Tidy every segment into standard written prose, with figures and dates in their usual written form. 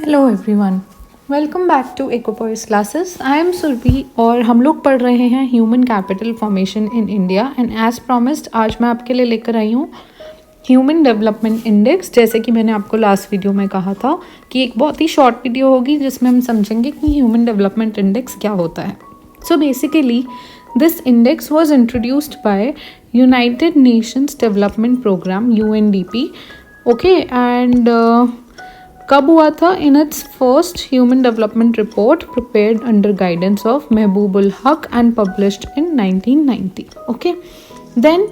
Hello everyone, welcome back to Ecopoise classes. I am Surabhi और हम लोग पढ़ रहे हैं human capital formation in India and as promised आज मैं आपके लिए लेकर आई हूँ ह्यूमन डेवलपमेंट इंडेक्स। जैसे कि मैंने आपको लास्ट वीडियो में कहा था कि एक बहुत ही शॉर्ट वीडियो होगी जिसमें हम समझेंगे कि ह्यूमन डेवलपमेंट इंडेक्स क्या होता है। So basically this index was introduced by United Nations Development Programme UNDP। Okay and कब हुआ था? In its first human development report prepared under guidance of Mahbub ul Haq and published in 1990। Okay, then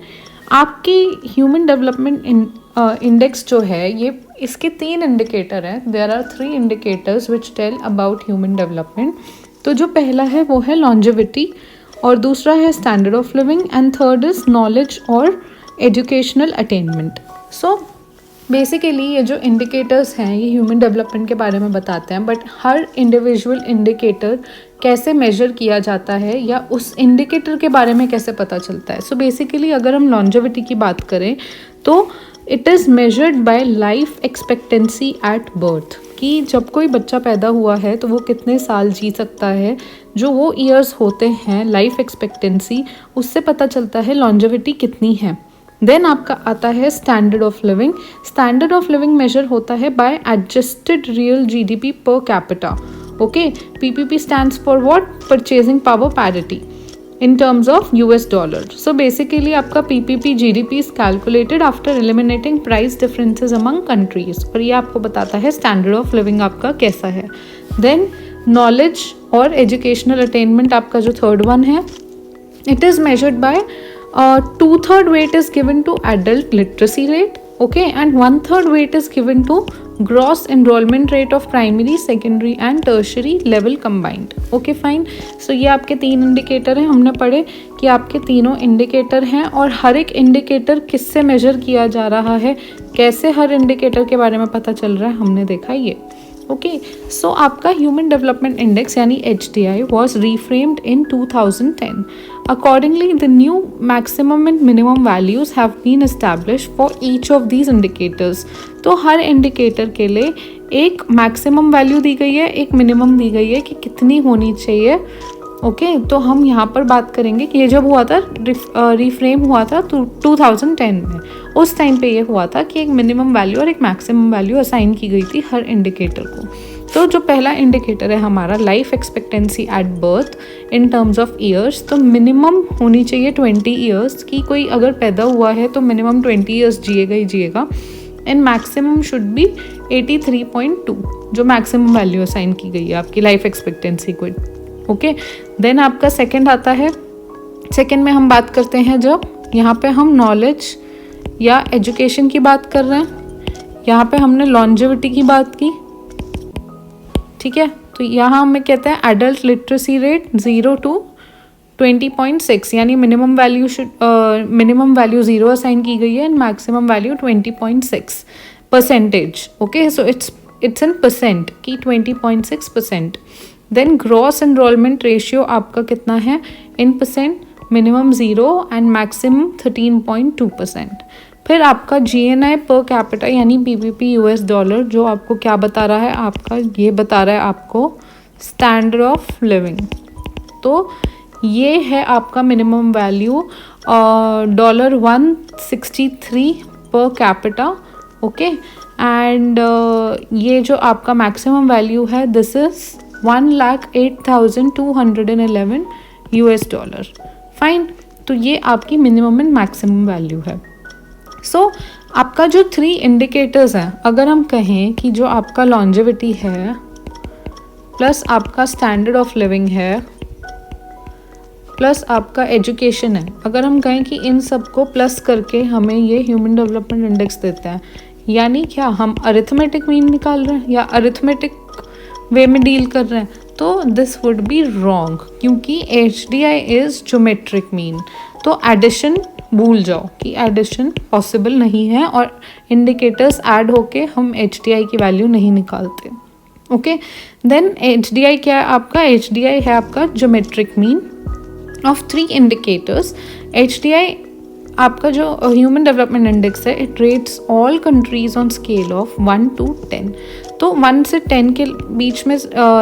आपकी human development index जो है ये इसके 3 indicator हैं। There are 3 indicators which tell about human development. तो जो पहला है वो है लॉन्जेविटी, और दूसरा है standard of living, and third is knowledge और एजुकेशनल अटेनमेंट। सो बेसिकली ये जो इंडिकेटर्स हैं ये ह्यूमन डेवलपमेंट के बारे में बताते हैं, बट हर इंडिविजुअल इंडिकेटर कैसे मेजर किया जाता है या उस इंडिकेटर के बारे में कैसे पता चलता है। सो बेसिकली अगर हम लॉन्जेविटी की बात करें तो it is measured by life expectancy at birth, कि जब कोई बच्चा पैदा हुआ है तो वो कितने साल जी सकता है, जो वो ईयर्स होते हैं लाइफ एक्सपेक्टेंसी, उससे पता चलता है लॉन्जेविटी कितनी है। देन आपका आता है standard of living. Standard of living measure होता है by adjusted real GDP per capita. Okay, PPP stands for what? Purchasing power parity in terms of US dollar. So basically आपका PPP GDP is calculated after eliminating price differences among countries, और ये आपको बताता है standard of living आपका कैसा है। Then knowledge और एजुकेशनल अटेनमेंट आपका जो थर्ड वन है, it is measured by 2/3 weight is given to adult literacy rate, okay, and 1/3 weight is given to gross enrollment rate of primary, secondary and tertiary level combined. Okay, fine. So ये आपके 3 indicator हैं। हमने पढ़े कि आपके तीनों indicator हैं और हर एक इंडिकेटर किससे मेजर किया जा रहा है, कैसे हर इंडिकेटर के बारे में पता चल रहा है, हमने देखा ये। ओके, सो आपका ह्यूमन डेवलपमेंट इंडेक्स यानी HDI was reframed in 2010. Accordingly, the new maximum and minimum values have been established for each of these indicators. तो हर इंडिकेटर के लिए एक मैक्सिमम वैल्यू दी गई है, एक मिनिमम दी गई है कि कितनी होनी चाहिए। ओके, तो हम यहाँ पर बात करेंगे कि ये जब हुआ था रिफ्रेम हुआ था 2010 में, उस टाइम पे ये हुआ था कि एक मिनिमम वैल्यू और एक मैक्सिमम वैल्यू असाइन की गई थी हर इंडिकेटर को। तो जो पहला इंडिकेटर है हमारा life expectancy at birth in terms of years, तो मिनिमम होनी चाहिए 20 ईयर्स की। कोई अगर पैदा हुआ है तो मिनिमम 20 ईयर्स जिएगा ही जिएगा, एंड मैक्सिमम शुड बी 83.2, जो मैक्सिमम वैल्यू असाइन की गई है आपकी लाइफ एक्सपेक्टेंसी को। ओके, देन आपका सेकंड आता है। सेकंड में हम बात करते हैं जब यहाँ पे हम नॉलेज या एजुकेशन की बात कर रहे हैं, यहाँ पे हमने लॉन्जेविटी की बात की, ठीक है। तो यहाँ हमें कहते हैं एडल्ट लिटरेसी रेट 0 to 20.6, यानी मिनिमम वैल्यू 0 असाइन की गई है and maximum value 20.6%। Okay, so it's in percent की 20.6%। देन ग्रॉस एनरोलमेंट रेशियो आपका कितना है इन परसेंट? Minimum 0 and maximum 13.2%। फिर आपका GNI पर कैपिटा यानी PPP US डॉलर, जो आपको क्या बता रहा है? आपका ये बता रहा है आपको स्टैंडर्ड ऑफ लिविंग। तो ये है आपका मिनिमम वैल्यू $163 पर कैपिटा। ओके, एंड ये जो आपका मैक्सिमम वैल्यू है this is $108,211 US dollar. Fine, तो ये आपकी मिनिमम एंड मैक्सिमम वैल्यू है। सो आपका जो 3 इंडिकेटर्स हैं, अगर हम कहें कि जो आपका लॉन्जेविटी है प्लस आपका स्टैंडर्ड ऑफ लिविंग है प्लस आपका एजुकेशन है, अगर हम कहें कि इन सबको प्लस करके हमें ये ह्यूमन डेवलपमेंट इंडेक्स देता है, यानी क्या हम अरिथमेटिक मीन निकाल रहे हैं या अरिथमेटिक वे में डील कर रहे हैं, तो दिस वुड बी रॉन्ग, क्योंकि HDI इज़ ज्योमेट्रिक मीन। तो एडिशन भूल जाओ कि एडिशन पॉसिबल नहीं है और इंडिकेटर्स ऐड होके हम HDI की वैल्यू नहीं निकालते। ओके, देन HDI क्या है आपका? HDI है आपका geometric mean of 3 indicators. HDI आपका जो ह्यूमन डेवलपमेंट इंडेक्स है it rates all countries on scale of 1 to 10। तो 1 से 10 के बीच में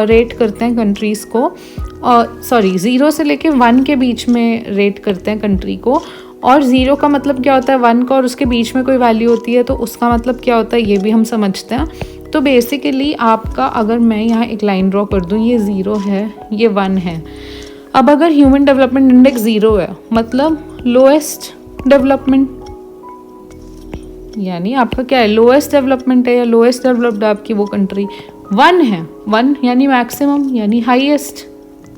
रेट करते हैं कंट्रीज़ को, सॉरी 0 से लेके 1 के बीच में रेट करते हैं कंट्री को। और 0 का मतलब क्या होता है, 1 का और उसके बीच में कोई वैल्यू होती है तो उसका मतलब क्या होता है ये भी हम समझते हैं। तो बेसिकली आपका, अगर मैं यहाँ एक लाइन ड्रॉ कर दूँ, ये 0 है, ये 1 है। अब अगर ह्यूमन डेवलपमेंट इंडेक्स 0 है मतलब लोएस्ट डेवलपमेंट, यानी आपका क्या है, लोएस्ट डेवलपमेंट है या लोएस्ट डेवलप्ड आपकी वो कंट्री। 1 है, 1 यानी मैक्सिमम, यानी हाईएस्ट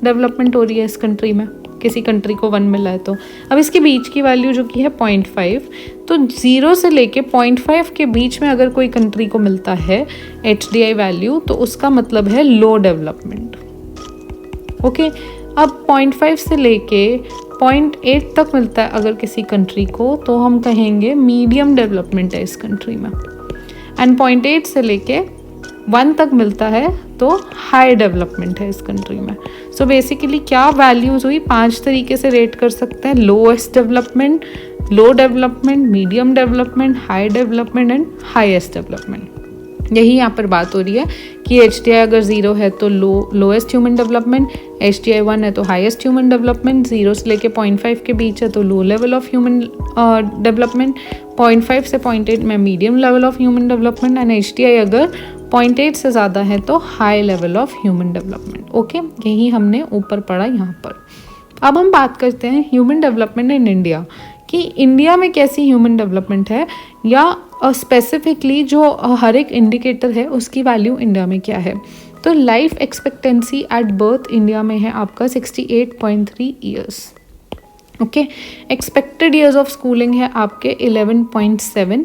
डेवलपमेंट हो रही है इस कंट्री में, किसी कंट्री को 1 मिला है तो। अब इसके बीच की वैल्यू जो कि है 0.5, तो 0 से लेके 0.5 के बीच में अगर कोई कंट्री को मिलता है HDI वैल्यू तो उसका मतलब है लो डेवलपमेंट। ओके, अब 0.5 से लेके 0.8 तक मिलता है अगर किसी कंट्री को तो हम कहेंगे मीडियम डेवलपमेंट है इस कंट्री में। एंड 0.8 से लेके 1 तक मिलता है तो हाई डेवलपमेंट है इस कंट्री में। सो बेसिकली क्या वैल्यूज़ हुई, 5 तरीके से रेट कर सकते हैं, lowest development, low development, medium development, high development and highest development. यही यहाँ पर बात हो रही है कि HDI अगर 0 है तो लोएस्ट ह्यूमन डेवलपमेंट, HDI 1 है तो हाईएस्ट ह्यूमन डेवलपमेंट, 0 से लेके 0.5 के बीच है तो low level of human development, 0.5 से 0.8 में medium level of human development and HDI अगर 0.8 से ज़्यादा है तो high level of human development. Okay, यही हमने ऊपर पढ़ा यहाँ पर। अब हम बात करते हैं ह्यूमन डेवलपमेंट इन इंडिया, कि इंडिया में कैसी ह्यूमन डेवलपमेंट है, या स्पेसिफिकली जो हर एक इंडिकेटर है उसकी वैल्यू इंडिया में क्या है। तो life expectancy at birth India में है आपका 68.3 years. Okay, expected years of schooling है आपके 11.7,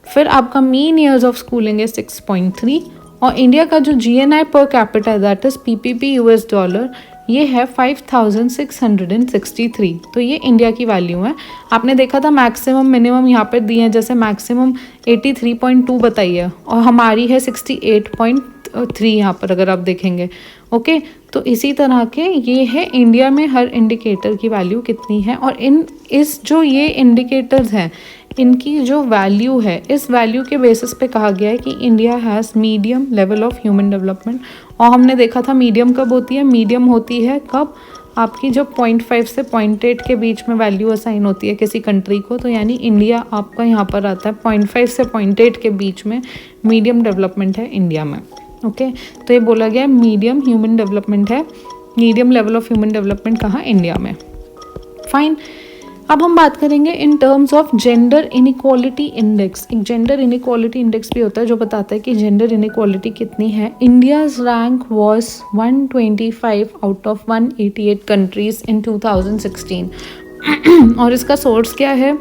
फिर आपका मीन ईयर्स ऑफ स्कूलिंग है 6.3, और इंडिया का जो GNI per capita that is PPP US dollar ये है 5663। तो ये इंडिया की वैल्यू है। आपने देखा था मैक्सिमम मिनिमम यहाँ पर दिए हैं, जैसे मैक्सिमम 83.2 बताई है और हमारी है 68.3 यहाँ पर अगर आप देखेंगे। ओके, तो इसी तरह के ये है इंडिया में हर इंडिकेटर की वैल्यू कितनी है, और इस जो ये इंडिकेटर्स हैं इनकी जो वैल्यू है इस वैल्यू के बेसिस पे कहा गया है कि India has medium level of human development. और हमने देखा था मीडियम कब होती है, मीडियम होती है कब, आपकी जो 0.5 से 0.8 के बीच में वैल्यू असाइन होती है किसी कंट्री को, तो यानी इंडिया आपका यहाँ पर आता है 0.5 से 0.8 के बीच में मीडियम डेवलपमेंट है इंडिया में। ओके, तो ये बोला गया मीडियम ह्यूमन डेवलपमेंट है, medium level of human development कहाँ, इंडिया में। फाइन, अब हम बात करेंगे in terms of gender inequality index. एक जेंडर इनइक्वालिटी इंडेक्स भी होता है जो बताता है कि जेंडर इनइक्वालिटी कितनी है। India's rank was 125 out of 188 countries in 2016 और इसका सोर्स क्या है,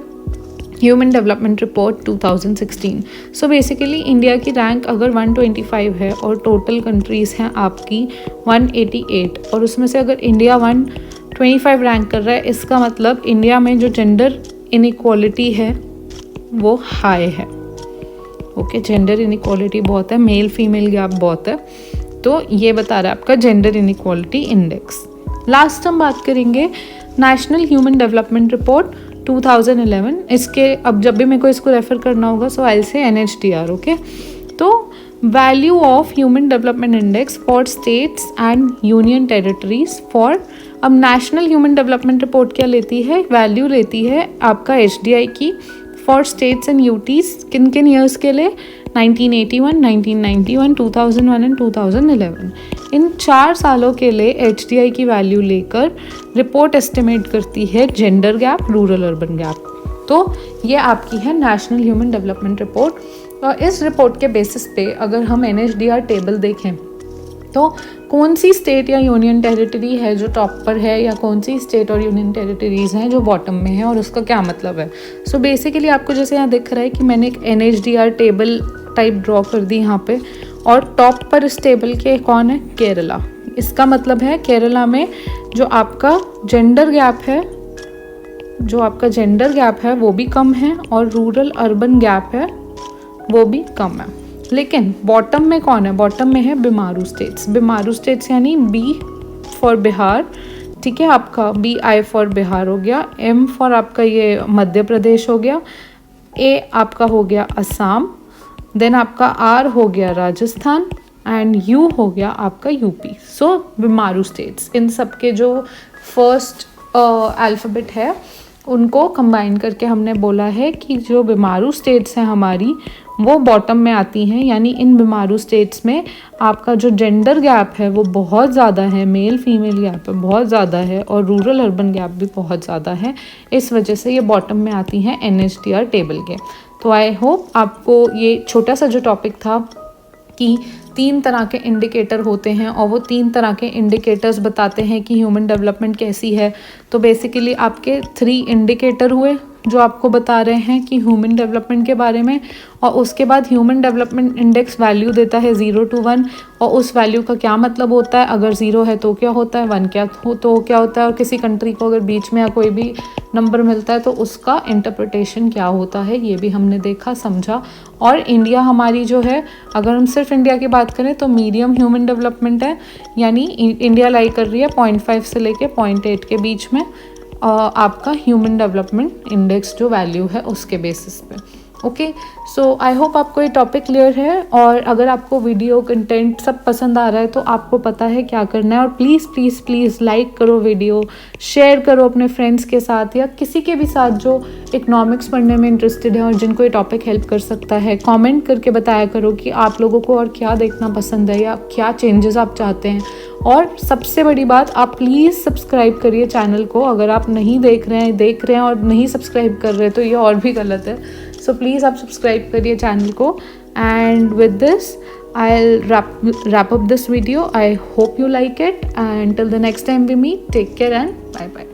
human development report 2016। So basically India की रैंक अगर 125 है और टोटल कंट्रीज़ हैं आपकी 188 और उसमें से अगर इंडिया 125 रैंक कर रहा है, इसका मतलब इंडिया में जो जेंडर इनइक्वालिटी है वो हाई है। ओके, जेंडर इनइक्वालिटी बहुत है, मेल फीमेल गैप बहुत है, तो ये बता रहा है आपका जेंडर इनइक्वालिटी इंडेक्स। लास्ट हम बात करेंगे नेशनल ह्यूमन डेवलपमेंट रिपोर्ट 2011। इसके अब जब भी मेरे को इसको रेफर करना होगा सो आई से NHDR। ओके, तो value of human development index for states and union territories for, अब नेशनल ह्यूमन डेवलपमेंट रिपोर्ट क्या लेती है, वैल्यू लेती है आपका HDI की फॉर स्टेट्स एंड यूटीज किन किन ईयर्स के लिए, 1981, 1991, 2001 एंड 2011। इन 4 सालों के लिए HDI की वैल्यू लेकर रिपोर्ट एस्टिमेट करती है gender gap, rural urban gap. तो ये आपकी है नेशनल ह्यूमन डेवलपमेंट रिपोर्ट। और इस रिपोर्ट के बेसिस पे अगर हम NHDR टेबल देखें तो कौन सी स्टेट या यूनियन टेरिटरी है जो टॉप पर है या कौन सी स्टेट और यूनियन टेरिटरीज़ हैं जो बॉटम में है और उसका क्या मतलब है। सो बेसिकली आपको जैसे यहाँ दिख रहा है कि मैंने एक NHDR टेबल टाइप ड्रॉ कर दी यहाँ पे, और टॉप पर इस टेबल के कौन है, केरला। इसका मतलब है केरला में जो आपका जेंडर गैप है वो भी कम है और रूरल अर्बन गैप है वो भी कम है। लेकिन बॉटम में कौन है, बॉटम में है बीमारू स्टेट्स। बीमारू स्टेट्स यानी B फॉर बिहार, ठीक है, आपका BI फॉर बिहार हो गया, M फॉर आपका ये मध्य प्रदेश हो गया, A आपका हो गया असम, देन आपका R हो गया राजस्थान एंड U हो गया आपका यूपी। सो बीमारू स्टेट्स, इन सब के जो फर्स्ट अल्फ़ाबेट है उनको कंबाइन करके हमने बोला है कि जो बीमारू स्टेट्स हैं हमारी वो बॉटम में आती हैं। यानी इन बीमारू स्टेट्स में आपका जो जेंडर गैप है वो बहुत ज़्यादा है, मेल फीमेल गैप बहुत ज़्यादा है और रूरल अर्बन गैप भी बहुत ज़्यादा है। इस वजह से ये बॉटम में आती हैं NHDR टेबल के। तो आई होप आपको ये छोटा सा जो टॉपिक था कि 3 तरह के इंडिकेटर होते हैं और वो 3 तरह के इंडिकेटर्स बताते हैं कि ह्यूमन डेवलपमेंट कैसी है। तो बेसिकली आपके 3 इंडिकेटर हुए जो आपको बता रहे हैं कि ह्यूमन डेवलपमेंट के बारे में, और उसके बाद ह्यूमन डेवलपमेंट इंडेक्स वैल्यू देता है 0 to 1, और उस वैल्यू का क्या मतलब होता है, अगर 0 है तो क्या होता है, 1 क्या हो तो क्या होता है, और किसी कंट्री को अगर बीच में या कोई भी नंबर मिलता है तो उसका इंटरप्रिटेशन क्या होता है, ये भी हमने देखा समझा। और इंडिया हमारी जो है, अगर हम सिर्फ इंडिया की बात करें तो मीडियम ह्यूमन डेवलपमेंट है, यानी इंडिया लाई कर रही है 0.5 से लेके 0.8 के बीच में आपका ह्यूमन डेवलपमेंट इंडेक्स जो वैल्यू है उसके बेसिस पे। ओके, सो आई होप आपको ये टॉपिक क्लियर है, और अगर आपको वीडियो कंटेंट सब पसंद आ रहा है तो आपको पता है क्या करना है। और प्लीज़ प्लीज़ प्लीज़ लाइक करो वीडियो, शेयर करो अपने फ्रेंड्स के साथ या किसी के भी साथ जो इकोनॉमिक्स पढ़ने में इंटरेस्टेड है और जिनको ये टॉपिक हेल्प कर सकता है। कमेंट करके बताया करो कि आप लोगों को और क्या देखना पसंद है या क्या चेंजेस आप चाहते हैं। और सबसे बड़ी बात, आप प्लीज़ सब्सक्राइब करिए चैनल को। अगर आप नहीं देख रहे हैं और नहीं सब्सक्राइब कर रहे तो ये और भी गलत है। सो प्लीज़ आप सब्सक्राइब करिए चैनल को। And with this I'll wrap up this video. I hope you like it, and till the next time we meet, take care and bye bye.